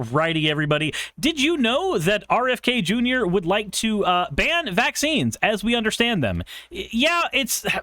Alrighty, everybody. Did you know that RFK Jr. would like to ban vaccines as we understand them? Yeah,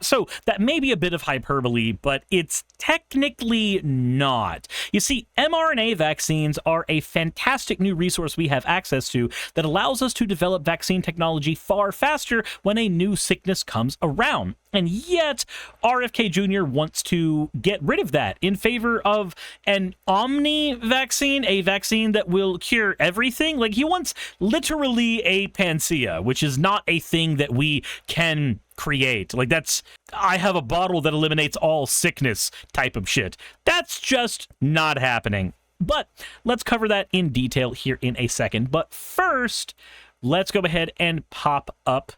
so that may be a bit of hyperbole, but it's technically not. You see, mRNA vaccines are a fantastic new resource we have access to that allows us to develop vaccine technology far faster when a new sickness comes around. And yet, RFK Jr. wants to get rid of that in favor of an omni vaccine, a vaccine that will cure everything. Like, he wants literally a panacea, which is not a thing that we can create. Like, that's, I have a bottle that eliminates all sickness type of shit. That's just not happening. But let's cover that in detail here in a second. But first, let's go ahead and pop up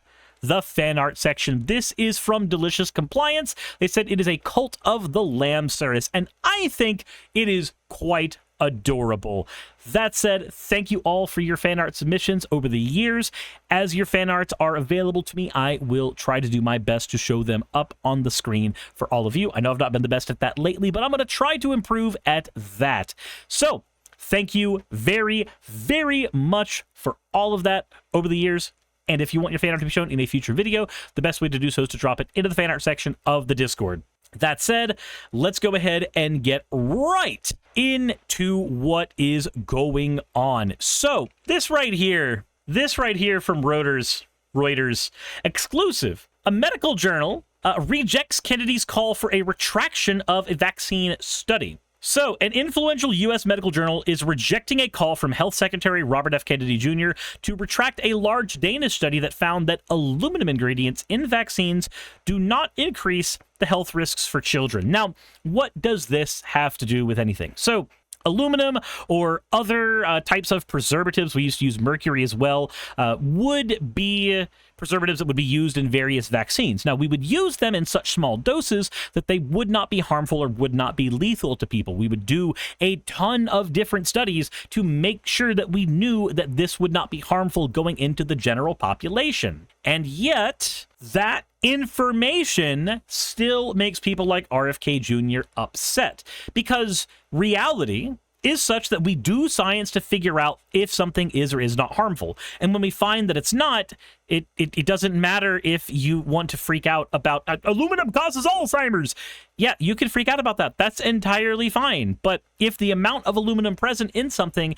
the fan art section. This is from Delicious Compliance. They said it is a Cult of the Lamb Suris, and I think it is quite adorable. That said, thank you all for your fan art submissions over the years. As your fan arts are available to me, I will try to do my best to show them up on the screen for all of you. I know I've not been the best at that lately, but I'm going to try to improve at that. So, thank you very, very much for all of that over the years. And if you want your fan art to be shown in a future video, the best way to do so is to drop it into the fan art section of the Discord. That said, let's go ahead and get right into what is going on. So, this right here from Reuters, exclusive. A medical journal rejects Kennedy's call for a retraction of a vaccine study. So, an influential U.S. medical journal is rejecting a call from Health Secretary Robert F. Kennedy Jr. to retract a large Danish study that found that aluminum ingredients in vaccines do not increase the health risks for children. Now, what does this have to do with anything? So, aluminum or other types of preservatives, we used to use mercury as well, would be preservatives that would be used in various vaccines. Now, we would use them in such small doses that they would not be harmful or would not be lethal to people. We would do a ton of different studies to make sure that we knew that this would not be harmful going into the general population. And yet, that information still makes people like RFK Jr. upset, because reality is such that we do science to figure out if something is or is not harmful. And when we find that it's not, it doesn't matter if you want to freak out about aluminum causes Alzheimer's. Yeah, you can freak out about that. That's entirely fine. But if the amount of aluminum present in something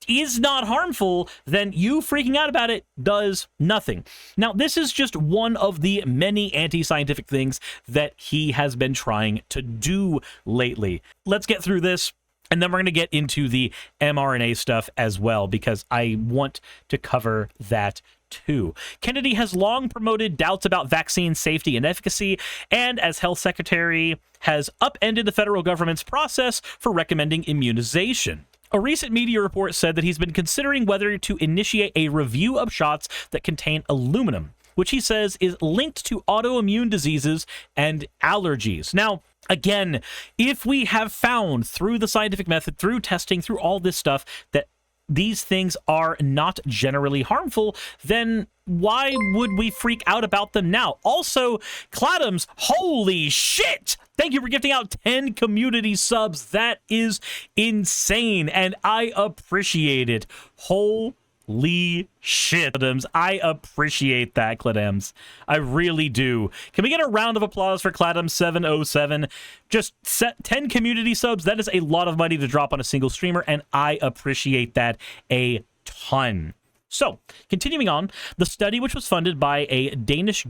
is not harmful, then you freaking out about it does nothing. Now, this is just one of the many anti-scientific things that he has been trying to do lately. Let's get through this, and then we're going to get into the mRNA stuff as well, because I want to cover that too. Kennedy has long promoted doubts about vaccine safety and efficacy, and as health secretary has upended the federal government's process for recommending immunization. A recent media report said that he's been considering whether to initiate a review of shots that contain aluminum, which he says is linked to autoimmune diseases and allergies. Now, again, if we have found through the scientific method, through testing, through all this stuff, that these things are not generally harmful, then why would we freak out about them now? Also, Cladams, holy shit! Thank you for gifting out 10 community subs. That is insane, and I appreciate it. Holy shit, Cladams. I appreciate that, Cladams. I really do. Can we get a round of applause for Cladams707? Just set 10 community subs. That is a lot of money to drop on a single streamer, and I appreciate that a ton. So, continuing on, the study, which was funded by the Danish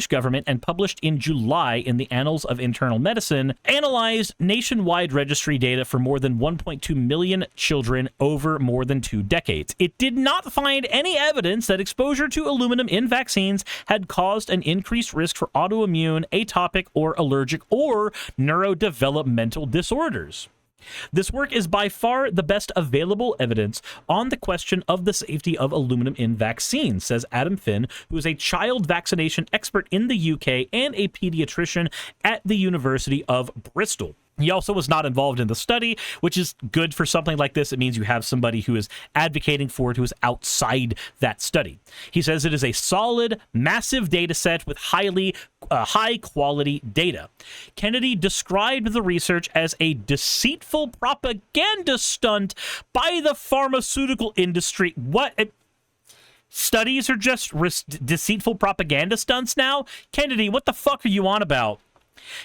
government and published in July in the Annals of Internal Medicine, analyzed nationwide registry data for more than 1.2 million children over more than 2 decades. It did not find any evidence that exposure to aluminum in vaccines had caused an increased risk for autoimmune, atopic, or allergic, or neurodevelopmental disorders. This work is by far the best available evidence on the question of the safety of aluminum in vaccines, says Adam Finn, who is a child vaccination expert in the UK and a pediatrician at the University of Bristol. He also was not involved in the study, which is good for something like this. It means you have somebody who is advocating for it, who is outside that study. He says it is a solid, massive data set with high-quality data. Kennedy described the research as a deceitful propaganda stunt by the pharmaceutical industry. What? Studies are just deceitful propaganda stunts now? Kennedy, what the fuck are you on about?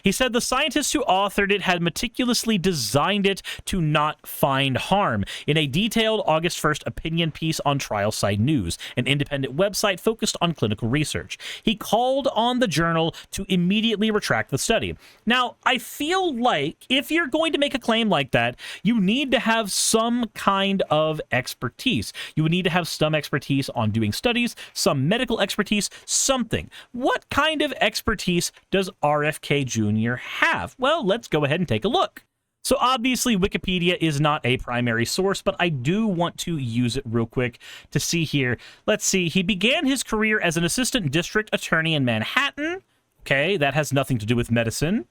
He said the scientists who authored it had meticulously designed it to not find harm. In a detailed August 1st opinion piece on Trial Site News, an independent website focused on clinical research, he called on the journal to immediately retract the study. Now, I feel like if you're going to make a claim like that, you need to have some kind of expertise. You would need to have some expertise on doing studies, some medical expertise, something. What kind of expertise does RFK Jr. have? Well, let's go ahead and take a look. So obviously Wikipedia is not a primary source, but I do want to use it real quick to see here. Let's see. He began his career as an assistant district attorney in Manhattan. Okay, that has nothing to do with medicine.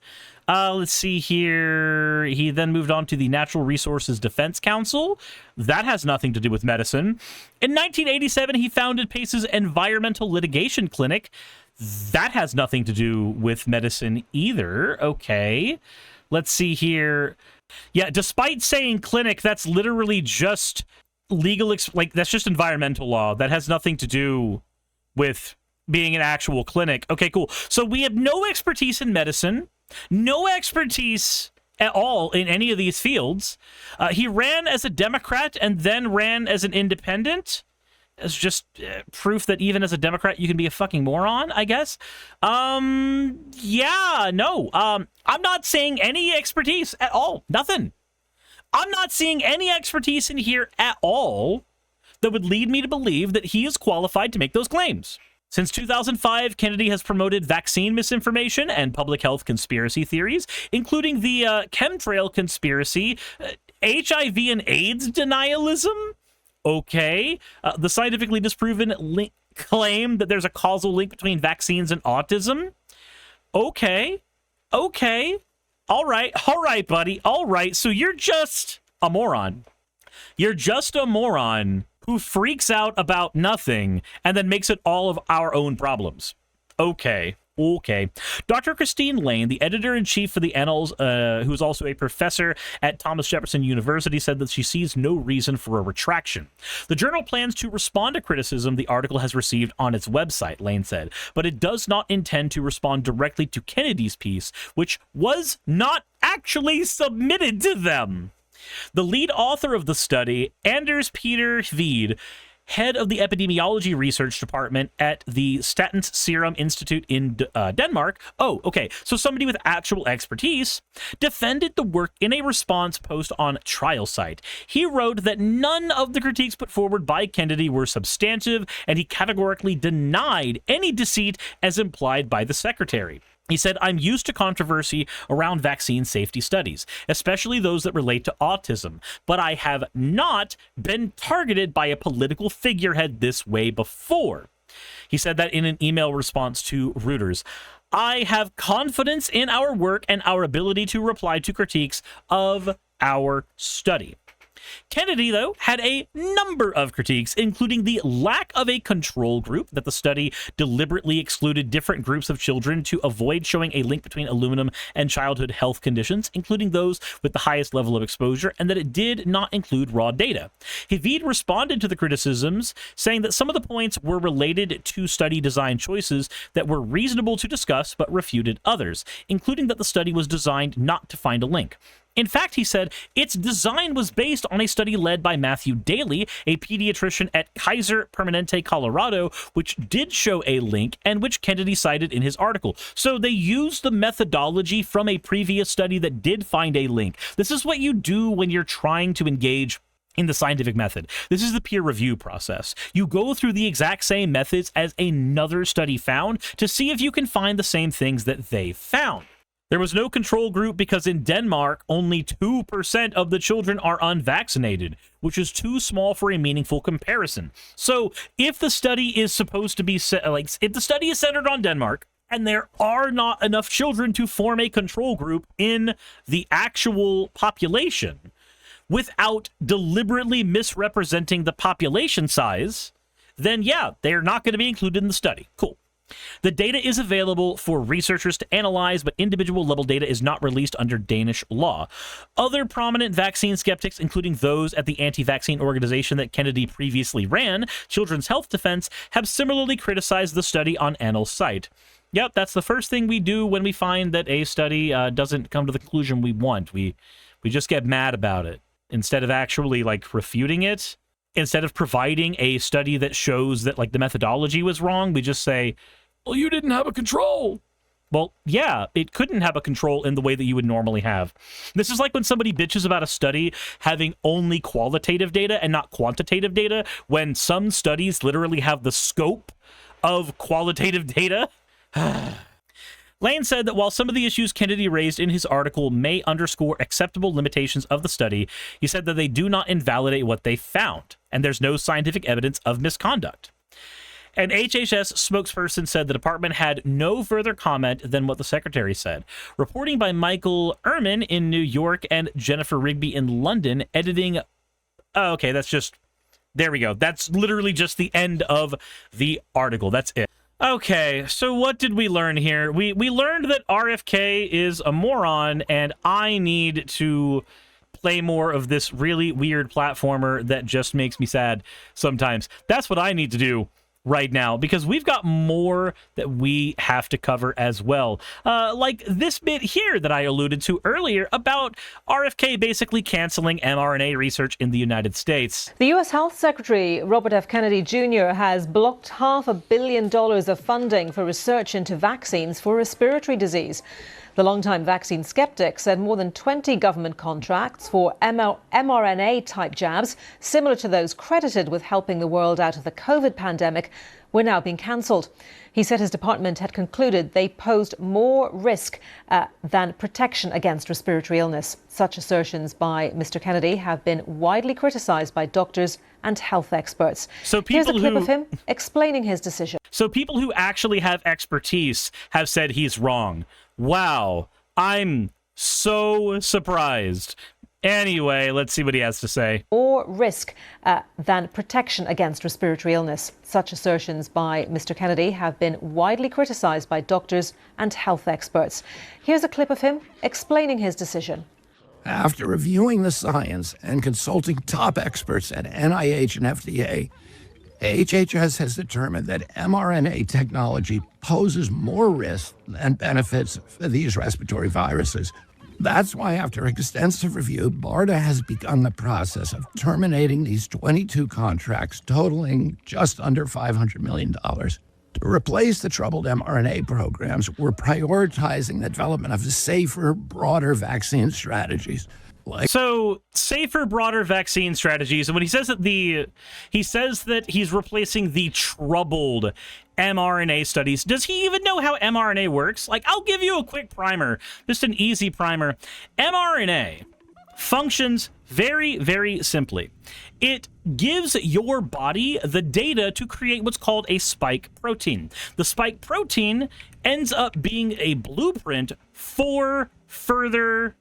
Let's see here. He then moved on to the Natural Resources Defense Council. That has nothing to do with medicine. In 1987, he founded Pace's Environmental Litigation Clinic. That has nothing to do with medicine either. Okay. Let's see here. Yeah, despite saying clinic, that's literally just legal, that's just environmental law. That has nothing to do with being an actual clinic. Okay, cool. So we have no expertise in medicine, no expertise at all in any of these fields. He ran as a Democrat and then ran as an independent. It's just proof that even as a Democrat, you can be a fucking moron, I guess. Yeah, no. I'm not seeing any expertise at all. Nothing. I'm not seeing any expertise in here at all that would lead me to believe that he is qualified to make those claims. Since 2005, Kennedy has promoted vaccine misinformation and public health conspiracy theories, including the chemtrail conspiracy, HIV and AIDS denialism. Okay. The scientifically disproven claim that there's a causal link between vaccines and autism. Okay. Okay. All right. All right, buddy. All right. So you're just a moron. You're just a moron who freaks out about nothing and then makes it all of our own problems. Okay. Okay. Dr. Christine Lane, the editor-in-chief for the Annals, who is also a professor at Thomas Jefferson University, said that she sees no reason for a retraction. The journal plans to respond to criticism the article has received on its website, Lane said, but it does not intend to respond directly to Kennedy's piece, which was not actually submitted to them. The lead author of the study, Anders Peter Hvid, head of the epidemiology research department at the Statens Serum Institute in Denmark. Oh, okay. So somebody with actual expertise defended the work in a response post on Trial Site. He wrote that none of the critiques put forward by Kennedy were substantive, and he categorically denied any deceit as implied by the secretary. He said, I'm used to controversy around vaccine safety studies, especially those that relate to autism, but I have not been targeted by a political figurehead this way before. He said that in an email response to Reuters. I have confidence in our work and our ability to reply to critiques of our study. Kennedy, though, had a number of critiques, including the lack of a control group, that the study deliberately excluded different groups of children to avoid showing a link between aluminum and childhood health conditions, including those with the highest level of exposure, and that it did not include raw data. Hvid responded to the criticisms, saying that some of the points were related to study design choices that were reasonable to discuss, but refuted others, including that the study was designed not to find a link. In fact, he said, its design was based on a study led by Matthew Daly, a pediatrician at Kaiser Permanente, Colorado, which did show a link and which Kennedy cited in his article. So they used the methodology from a previous study that did find a link. This is what you do when you're trying to engage in the scientific method. This is the peer review process. You go through the exact same methods as another study found to see if you can find the same things that they found. There was no control group because in Denmark, only 2% of the children are unvaccinated, which is too small for a meaningful comparison. So if the study is supposed to be, if the study is centered on Denmark, and there are not enough children to form a control group in the actual population without deliberately misrepresenting the population size, then yeah, they're not going to be included in the study. Cool. The data is available for researchers to analyze, but individual level data is not released under Danish law. Other prominent vaccine skeptics, including those at the anti-vaccine organization that Kennedy previously ran, Children's Health Defense, have similarly criticized the study on Annal's site. Yep, that's the first thing we do when we find that a study doesn't come to the conclusion we want. We just get mad about it instead of actually like refuting it. Instead of providing a study that shows that like the methodology was wrong, we just say, well, you didn't have a control. Well, yeah, it couldn't have a control in the way that you would normally have. This is like when somebody bitches about a study having only qualitative data and not quantitative data, when some studies literally have the scope of qualitative data. Lane said that while some of the issues Kennedy raised in his article may underscore acceptable limitations of the study, he said that they do not invalidate what they found, and there's no scientific evidence of misconduct. An HHS spokesperson said the department had no further comment than what the secretary said. Reporting by Michael Ehrman in New York and Jennifer Rigby in London, editing... Oh, okay, that's just... There we go. That's literally just the end of the article. That's it. Okay, so what did we learn here? We learned that RFK is a moron, and I need to play more of this really weird platformer that just makes me sad sometimes. That's what I need to do right now, because we've got more that we have to cover as well. Like this bit here that I alluded to earlier about RFK basically canceling mRNA research in the United States. The U.S. Health Secretary, Robert F. Kennedy Jr., has blocked $500 million of funding for research into vaccines for respiratory disease. The longtime vaccine skeptic said more than 20 government contracts for mRNA-type jabs, similar to those credited with helping the world out of the COVID pandemic, were now being cancelled. He said his department had concluded they posed more risk than protection against respiratory illness. Such assertions by Mr. Kennedy have been widely criticised by doctors and health experts. Here's a clip of him explaining his decision. So people who actually have expertise have said he's wrong. Wow, I'm so surprised. Anyway, let's see what he has to say. More risk than protection against respiratory illness. Such assertions by Mr. Kennedy have been widely criticised by doctors and health experts. Here's a clip of him explaining his decision. After reviewing the science and consulting top experts at NIH and FDA, HHS has determined that mRNA technology poses more risks than benefits for these respiratory viruses. That's why, after extensive review, BARDA has begun the process of terminating these 22 contracts totaling just under $500 million. To replace the troubled mRNA programs, we're prioritizing the development of safer, broader vaccine strategies. So safer, broader vaccine strategies. And when he says that he's replacing the troubled mRNA studies. Does he even know how mRNA works? Like, I'll give you a quick primer, just an easy primer. mRNA functions very, very simply. It gives your body the data to create what's called a spike protein. The spike protein ends up being a blueprint for further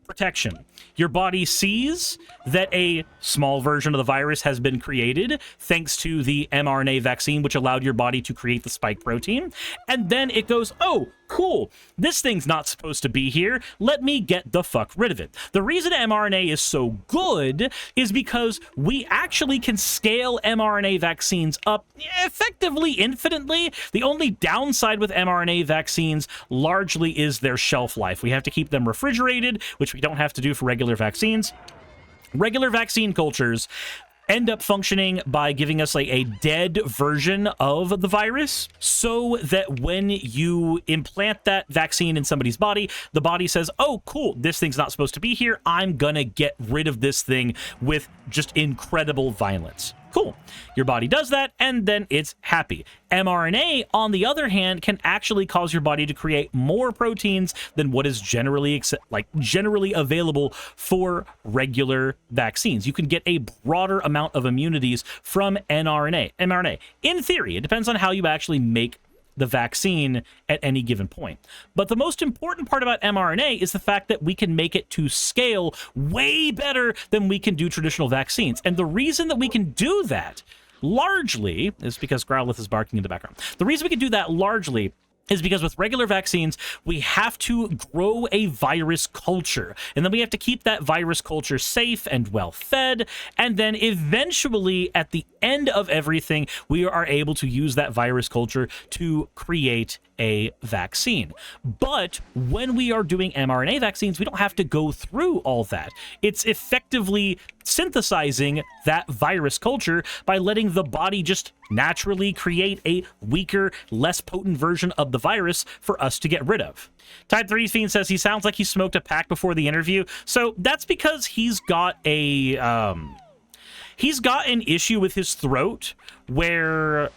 protection. Your body sees that a small version of the virus has been created thanks to the mRNA vaccine, which allowed your body to create the spike protein. And then it goes, oh, cool, this thing's not supposed to be here. Let me get the fuck rid of it. The reason mRNA is so good is because we actually can scale mRNA vaccines up effectively infinitely. The only downside with mRNA vaccines largely is their shelf life. We have to keep them refrigerated, which we don't have to do for regular vaccines. Regular vaccine cultures end up functioning by giving us like a dead version of the virus, so that when you implant that vaccine in somebody's body, the body says, oh, cool, this thing's not supposed to be here. I'm gonna get rid of this thing with just incredible violence. Cool. Your body does that, and then it's happy. mRNA, on the other hand, can actually cause your body to create more proteins than what is generally available for regular vaccines. You can get a broader amount of immunities from mRNA. In theory, it depends on how you actually make the vaccine at any given point. But the most important part about mRNA is the fact that we can make it to scale way better than we can do traditional vaccines. And the reason that we can do that largely is because Growlithe is barking in the background. The reason we can do that largely is because with regular vaccines, we have to grow a virus culture. And then we have to keep that virus culture safe and well-fed. And then eventually, at the end of everything, we are able to use that virus culture to create a vaccine. But when we are doing mRNA vaccines, we don't have to go through all that. It's effectively synthesizing that virus culture by letting the body just naturally create a weaker, less potent version of the virus for us to get rid of. Type 3 Fiend says he sounds like he smoked a pack before the interview. So that's because he's got an issue with his throat where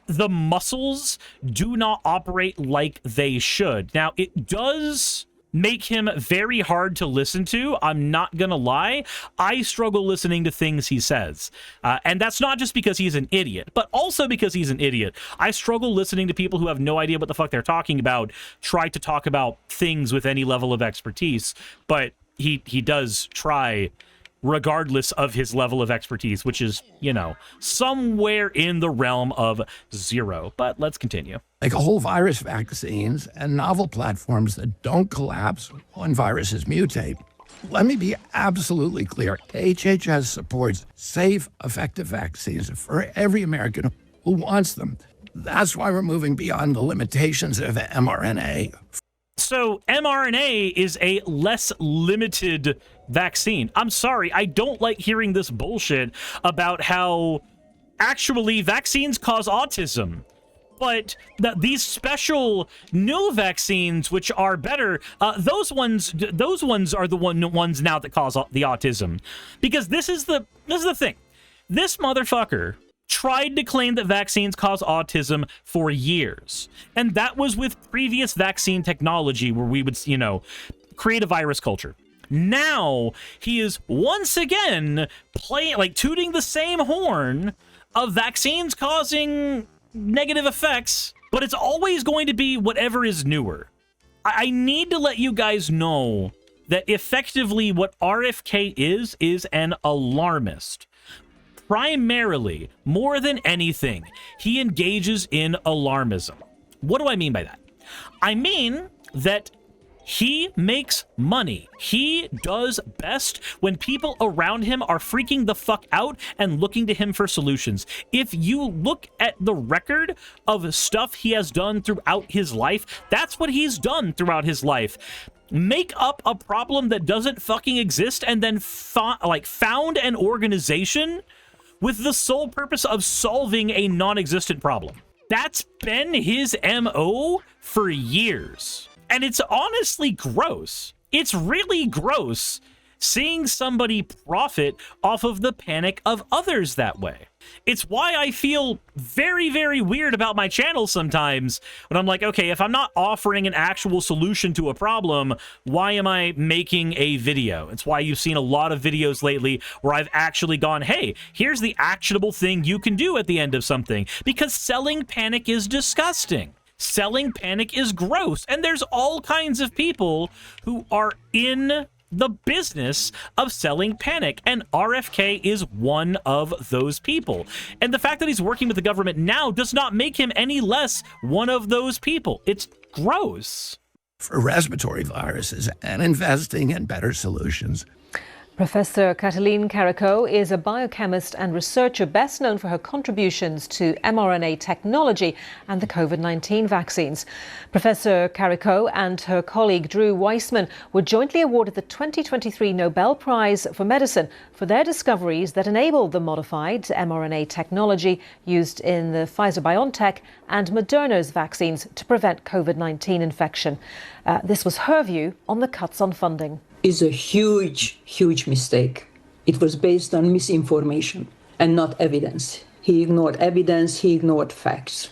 the muscles do not operate like they should. Now, it does make him very hard to listen to. I'm not gonna lie. I struggle listening to things he says. And that's not just because he's an idiot, but also because he's an idiot. I struggle listening to people who have no idea what the fuck they're talking about, try to talk about things with any level of expertise, but he does try regardless of his level of expertise, which is, you know, somewhere in the realm of zero. But let's continue. Like whole virus vaccines and novel platforms that don't collapse when viruses mutate. Let me be absolutely clear. HHS supports safe, effective vaccines for every American who wants them. That's why we're moving beyond the limitations of mRNA. So mRNA is a less limited vaccine. I'm sorry, I don't like hearing this bullshit about how actually vaccines cause autism. But these special new vaccines, which are better, those ones are the ones now that cause the autism. Because this is the thing. This motherfucker tried to claim that vaccines cause autism for years. And that was with previous vaccine technology where we would, you know, create a virus culture. Now he is once again tooting the same horn of vaccines causing negative effects, but it's always going to be whatever is newer. I need to let you guys know that effectively what RFK is an alarmist. Primarily, more than anything, he engages in alarmism. What do I mean by that? I mean that he makes money. He does best when people around him are freaking the fuck out and looking to him for solutions. If you look at the record of stuff he has done throughout his life, that's what he's done throughout his life. Make up a problem that doesn't fucking exist and then found an organization with the sole purpose of solving a non-existent problem. That's been his MO for years. And it's honestly gross. It's really gross seeing somebody profit off of the panic of others that way. It's why I feel very, very weird about my channel sometimes when I'm like, okay, if I'm not offering an actual solution to a problem, why am I making a video? It's why you've seen a lot of videos lately where I've actually gone, hey, here's the actionable thing you can do at the end of something, because selling panic is disgusting. Selling panic is gross, and there's all kinds of people who are in the business of selling panic, and RFK is one of those people. And the fact that he's working with the government now does not make him any less one of those people. It's gross. For respiratory viruses and investing in better solutions. Professor Katalin Karikó is a biochemist and researcher best known for her contributions to mRNA technology and the COVID-19 vaccines. Professor Karikó and her colleague Drew Weissman were jointly awarded the 2023 Nobel Prize for Medicine for their discoveries that enabled the modified mRNA technology used in the Pfizer-BioNTech and Moderna's vaccines to prevent COVID-19 infection. This was her view on the cuts on funding. Is a huge, huge mistake. It was based on misinformation and not evidence. He ignored evidence, he ignored facts.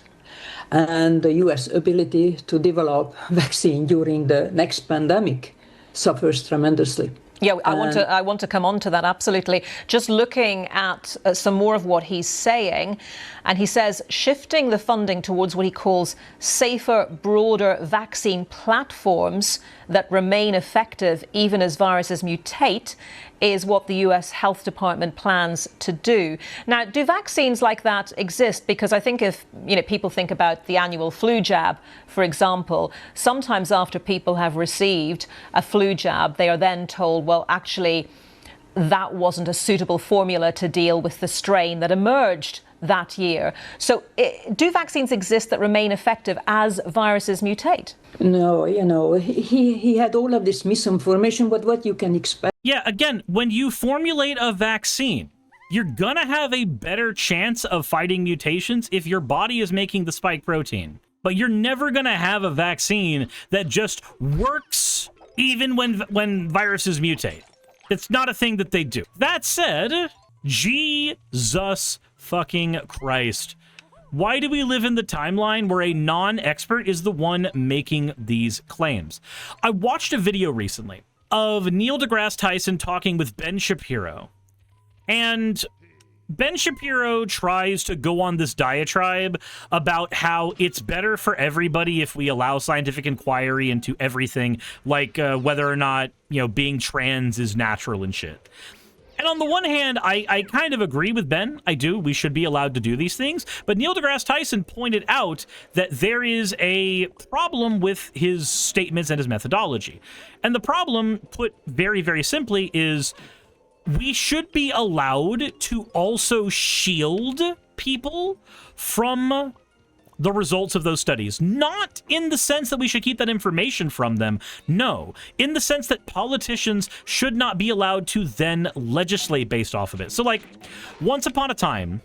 And the US ability to develop vaccine during the next pandemic suffers tremendously. Yeah, I want to come on to that, absolutely. Just looking at some more of what he's saying, and he says shifting the funding towards what he calls safer, broader vaccine platforms that remain effective even as viruses mutate is what the US Health Department plans to do. Now, do vaccines like that exist? Because I think if people think about the annual flu jab, for example, sometimes after people have received a flu jab, they are then told, well, actually, that wasn't a suitable formula to deal with the strain that emerged that year. So do vaccines exist that remain effective as viruses mutate? No, he had all of this misinformation, but what you can expect. Yeah, again, when you formulate a vaccine, you're gonna have a better chance of fighting mutations if your body is making the spike protein. But you're never gonna have a vaccine that just works even when viruses mutate. It's not a thing that they do. That said, Jesus fucking Christ. Why do we live in the timeline where a non-expert is the one making these claims? I watched a video recently of Neil deGrasse Tyson talking with Ben Shapiro. And Ben Shapiro tries to go on this diatribe about how it's better for everybody if we allow scientific inquiry into everything, like whether or not, being trans is natural and shit. And on the one hand, I kind of agree with Ben. I do. We should be allowed to do these things. But Neil deGrasse Tyson pointed out that there is a problem with his statements and his methodology. And the problem, put very, very simply, is we should be allowed to also shield people from the results of those studies. Not in the sense that we should keep that information from them. No, in the sense that politicians should not be allowed to then legislate based off of it. So like, once upon a time,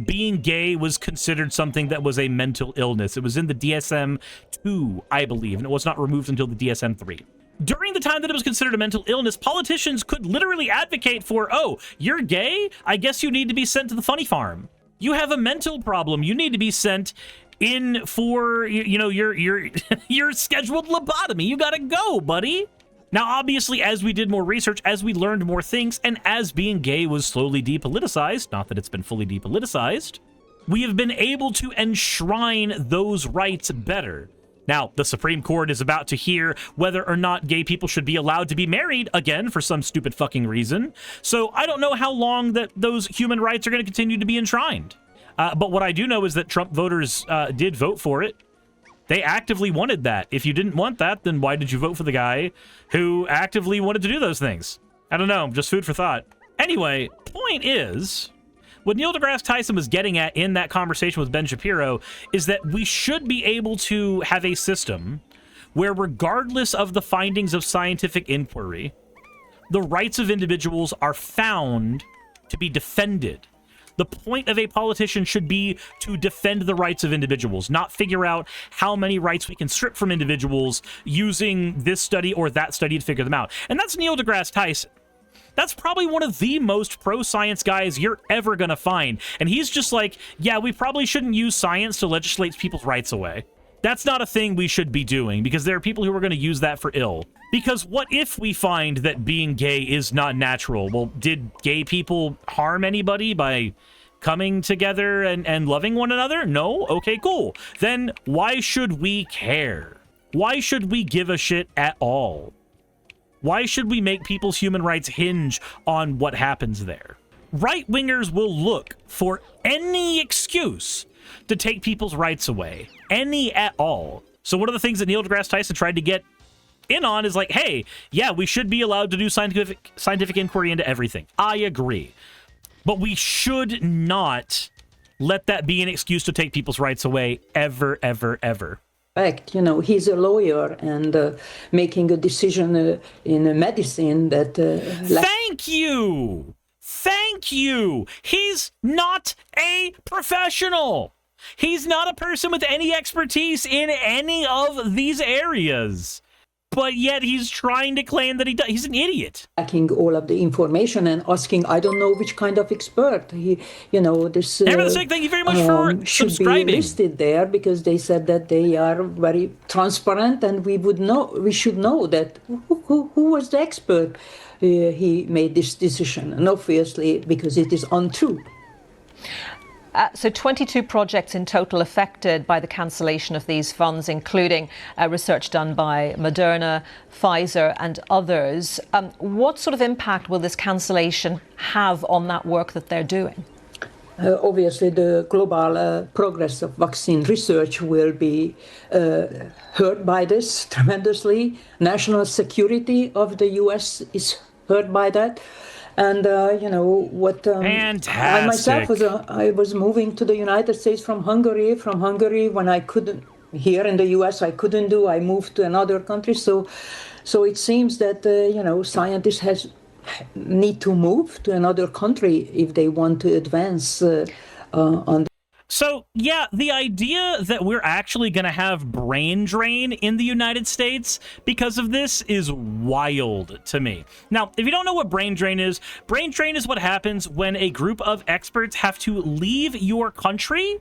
being gay was considered something that was a mental illness. It was in the DSM-2, I believe, and it was not removed until the DSM-3. During the time that it was considered a mental illness, politicians could literally advocate for, oh, you're gay? I guess you need to be sent to the funny farm. You have a mental problem. You need to be sent in for, your scheduled lobotomy. You gotta go, buddy. Now, obviously, as we did more research, as we learned more things, and as being gay was slowly depoliticized, not that it's been fully depoliticized, we have been able to enshrine those rights better. Now, the Supreme Court is about to hear whether or not gay people should be allowed to be married again for some stupid fucking reason. So I don't know how long that those human rights are going to continue to be enshrined. But what I do know is that Trump voters did vote for it. They actively wanted that. If you didn't want that, then why did you vote for the guy who actively wanted to do those things? I don't know, just food for thought. Anyway, point is, what Neil deGrasse Tyson was getting at in that conversation with Ben Shapiro is that we should be able to have a system where, regardless of the findings of scientific inquiry, the rights of individuals are found to be defended. The point of a politician should be to defend the rights of individuals, not figure out how many rights we can strip from individuals using this study or that study to figure them out. And that's Neil deGrasse Tyson. That's probably one of the most pro-science guys you're ever gonna find. And he's just like, yeah, we probably shouldn't use science to legislate people's rights away. That's not a thing we should be doing, because there are people who are going to use that for ill. Because what if we find that being gay is not natural? Well, did gay people harm anybody by coming together and loving one another? No? Okay, cool. Then why should we care? Why should we give a shit at all? Why should we make people's human rights hinge on what happens there? Right-wingers will look for any excuse to take people's rights away. Any at all. So one of the things that Neil deGrasse Tyson tried to get in on is like, hey, yeah, we should be allowed to do scientific inquiry into everything. I agree. But we should not let that be an excuse to take people's rights away ever, ever, ever. Fact, he's a lawyer and making a decision in medicine that... Thank you! Thank you! He's not a professional! He's not a person with any expertise in any of these areas. but yet he's trying to claim that he's an idiot. Tracking all of the information and asking, I don't know which kind of expert. This Thank you very much for should subscribing. be listed there because they said that they are very transparent, and we should know that who was the expert. He made this decision, and obviously because it is untrue. So 22 projects in total affected by the cancellation of these funds, including research done by Moderna, Pfizer and others. What sort of impact will this cancellation have on that work that they're doing? Obviously, the global progress of vaccine research will be hurt by this tremendously. National security of the U.S. is hurt by that. And, Fantastic. I myself I was moving to the United States from Hungary. From Hungary, when I couldn't, here in the US, I couldn't do, I moved to another country. So it seems that, scientists need to move to another country if they want to advance on. So, yeah, the idea that we're actually going to have brain drain in the United States because of this is wild to me. Now, if you don't know what brain drain is what happens when a group of experts have to leave your country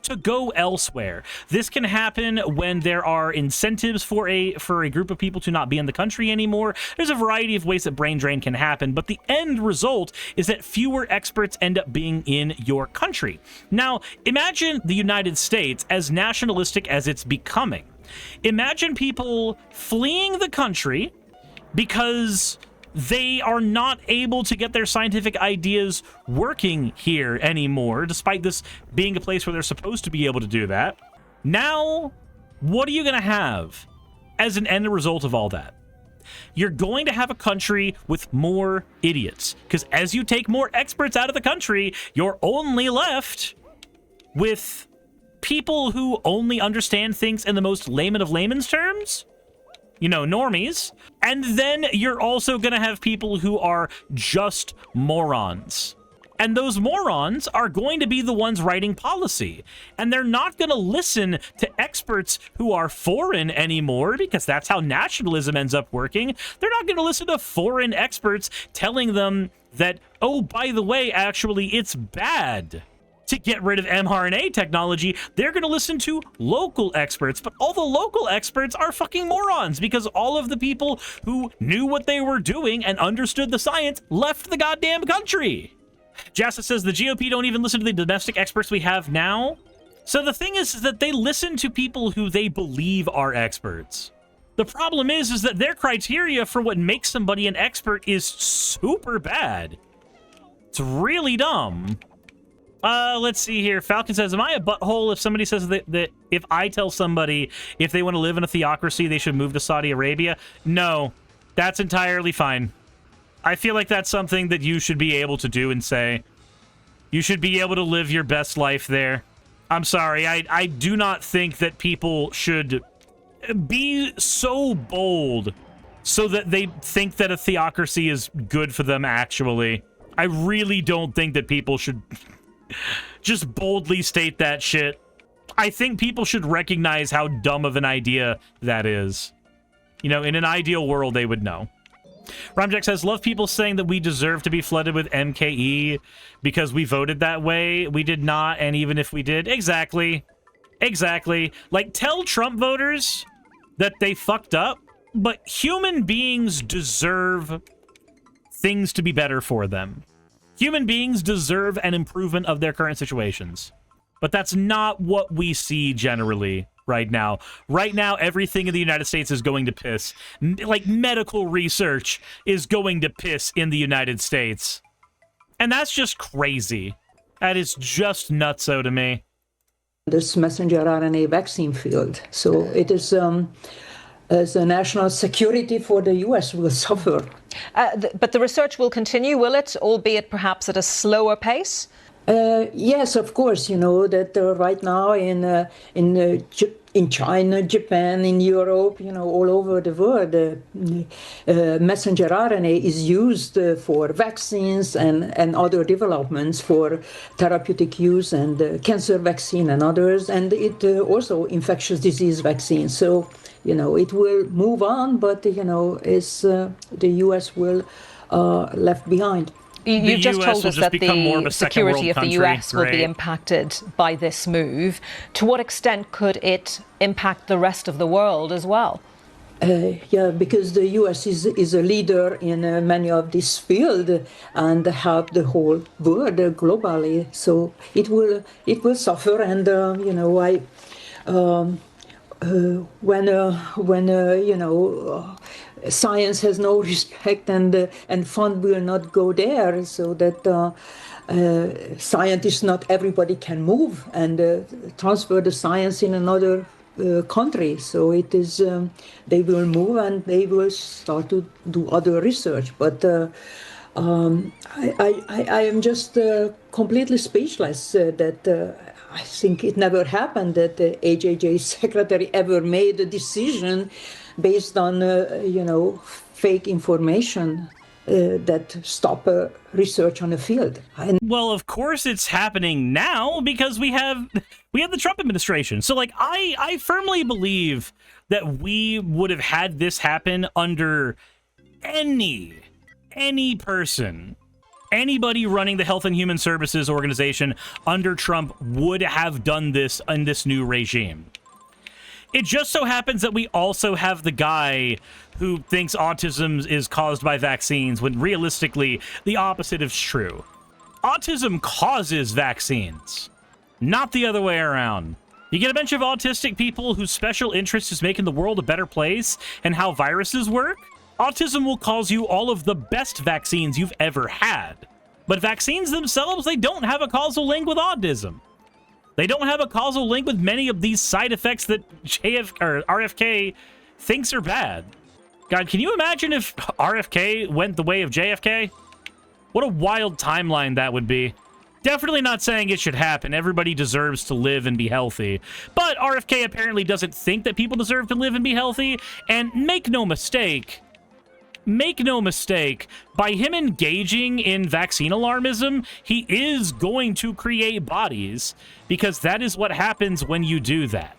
to go elsewhere. This can happen when there are incentives for a group of people to not be in the country anymore. There's a variety of ways that brain drain can happen, but the end result is that fewer experts end up being in your country. Now, imagine the United States as nationalistic as it's becoming. Imagine people fleeing the country because they are not able to get their scientific ideas working here anymore, despite this being a place where they're supposed to be able to do that. Now, what are you going to have as an end result of all that? You're going to have a country with more idiots, because as you take more experts out of the country, you're only left with people who only understand things in the most layman of layman's terms. Normies. And then you're also going to have people who are just morons. And those morons are going to be the ones writing policy. And they're not going to listen to experts who are foreign anymore, because that's how nationalism ends up working. They're not going to listen to foreign experts telling them that, oh, by the way, actually, it's bad to get rid of mRNA technology. They're going to listen to local experts, but all the local experts are fucking morons because all of the people who knew what they were doing and understood the science left the goddamn country. Jassa says the GOP don't even listen to the domestic experts we have now. So the thing is that they listen to people who they believe are experts. The problem is that their criteria for what makes somebody an expert is super bad. It's really dumb. Let's see here. Falcon says, am I a butthole if somebody says that if I tell somebody if they want to live in a theocracy, they should move to Saudi Arabia? No, that's entirely fine. I feel like that's something that you should be able to do and say. You should be able to live your best life there. I'm sorry. I do not think that people should be so bold so that they think that a theocracy is good for them, actually. I really don't think that people should just boldly state that shit. I think people should recognize how dumb of an idea that is. In an ideal world, they would know. Ramjack says, love people saying that we deserve to be flooded with MKE because we voted that way. We did not, and even if we did, exactly. Like, tell Trump voters that they fucked up, but human beings deserve things to be better for them. Human beings deserve an improvement of their current situations. But that's not what we see generally right now. Right now, everything in the United States is going to piss. Like, medical research is going to piss in the United States. And that's just crazy. That is just nutso to me. This messenger RNA vaccine field. So it is... as a national security for the U.S. will suffer. But the research will continue, will it? Albeit perhaps at a slower pace? Yes, of course. That right now in China, Japan, in Europe, all over the world, messenger RNA is used for vaccines and other developments for therapeutic use and cancer vaccine and others, and it also infectious disease vaccine. So it will move on, but, is the U.S. will left behind. You've just US told will us just that become more of the a second world security of the country. US will be Great. impacted by this move. To what extent could it impact the rest of the world as well? Yeah, because the U.S. is a leader in many of this field and help the whole world globally. So it will suffer, and when science has no respect and fund will not go there, so that scientists, not everybody can move and transfer the science in another country. So it is they will move and they will start to do other research. But I am just completely speechless that I think it never happened that the HHA secretary ever made a decision based on fake information that stop research on a field. Well, of course it's happening now because we have the Trump administration. So, like, I firmly believe that we would have had this happen under any person. Anybody running the Health and Human Services organization under Trump would have done this in this new regime. It just so happens that we also have the guy who thinks autism is caused by vaccines, when realistically, the opposite is true. Autism causes vaccines, not the other way around. You get a bunch of autistic people whose special interest is making the world a better place and how viruses work. Autism will cause you all of the best vaccines you've ever had. But vaccines themselves, they don't have a causal link with autism. They don't have a causal link with many of these side effects that RFK thinks are bad. God, can you imagine if RFK went the way of JFK? What a wild timeline that would be. Definitely not saying it should happen. Everybody deserves to live and be healthy. But RFK apparently doesn't think that people deserve to live and be healthy. And make no mistake, by him engaging in vaccine alarmism, he is going to create bodies, because that is what happens when you do that.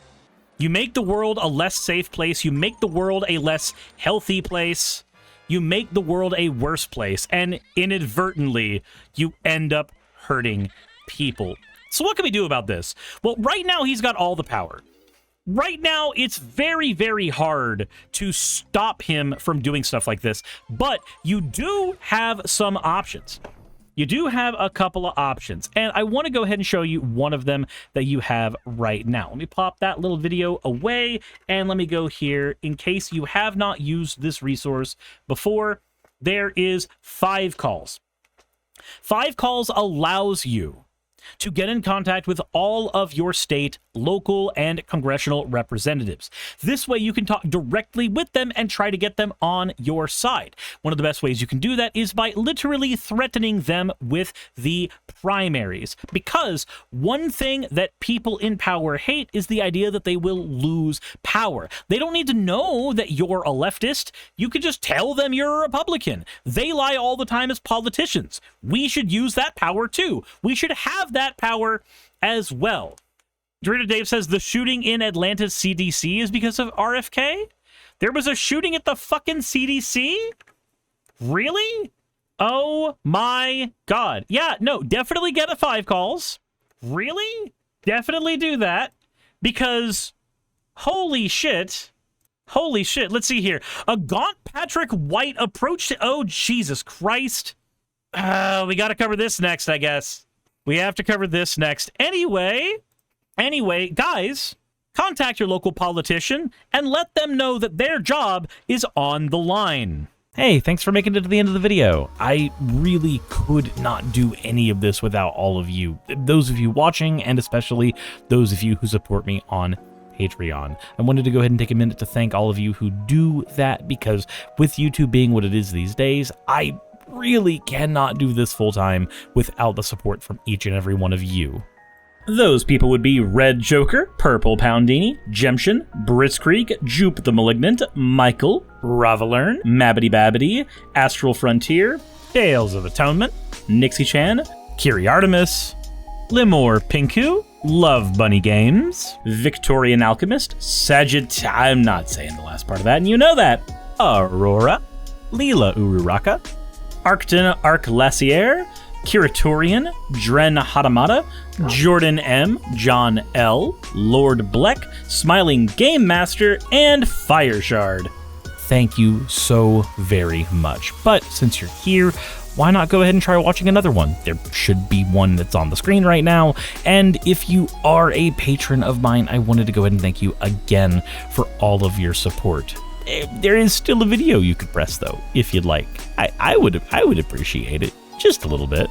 You make the world a less safe place, you make the world a less healthy place, you make the world a worse place, and inadvertently, you end up hurting people. So what can we do about this? Well, right now, he's got all the power. Right now, it's very, very hard to stop him from doing stuff like this, but you do have some options. You do have a couple of options, and I want to go ahead and show you one of them that you have right now. Let me pop that little video away, and let me go here. In case you have not used this resource before, there is 5 calls. 5 calls allows you to get in contact with all of your state, local, and congressional representatives. This way you can talk directly with them and try to get them on your side. One of the best ways you can do that is by literally threatening them with the primaries. Because one thing that people in power hate is the idea that they will lose power. They don't need to know that you're a leftist. You can just tell them you're a Republican. They lie all the time as politicians. We should use that power too. We should have that power as well. Dorita Dave says the shooting in Atlanta's CDC is because of RFK? There was a shooting at the fucking CDC? Really? Oh my God. Yeah, no, definitely get a 5 calls. Really? Definitely do that. Because holy shit. Holy shit. Let's see here. A gaunt Patrick White approach to... Oh, Jesus Christ. We got to cover this next, I guess. We have to cover this next. Anyway, guys, contact your local politician and let them know that their job is on the line. Hey, thanks for making it to the end of the video. I really could not do any of this without all of you. Those of you watching, and especially those of you who support me on Patreon. I wanted to go ahead and take a minute to thank all of you who do that, because with YouTube being what it is these days, I really cannot do this full-time without the support from each and every one of you. Those people would be Red Joker, Purple Poundini, Jemshin, Britzkrieg, Jupe the Malignant, Michael, Ravalern, Mabbity Babbity, Astral Frontier, Tales of Atonement, Nixie Chan, Kiri Artemis, Limor Pinku, Love Bunny Games, Victorian Alchemist, I'm not saying the last part of that, and you know that. Aurora, Leela Ururaka, Arcton Arclacier, Kiratorian, Dren Hadamata, Jordan M, John L, Lord Bleck, Smiling Game Master, and Fireshard. Thank you so very much. But since you're here, why not go ahead and try watching another one? There should be one that's on the screen right now. And if you are a patron of mine, I wanted to go ahead and thank you again for all of your support. There is still a video you could press though, if you'd like. I would appreciate it just a little bit.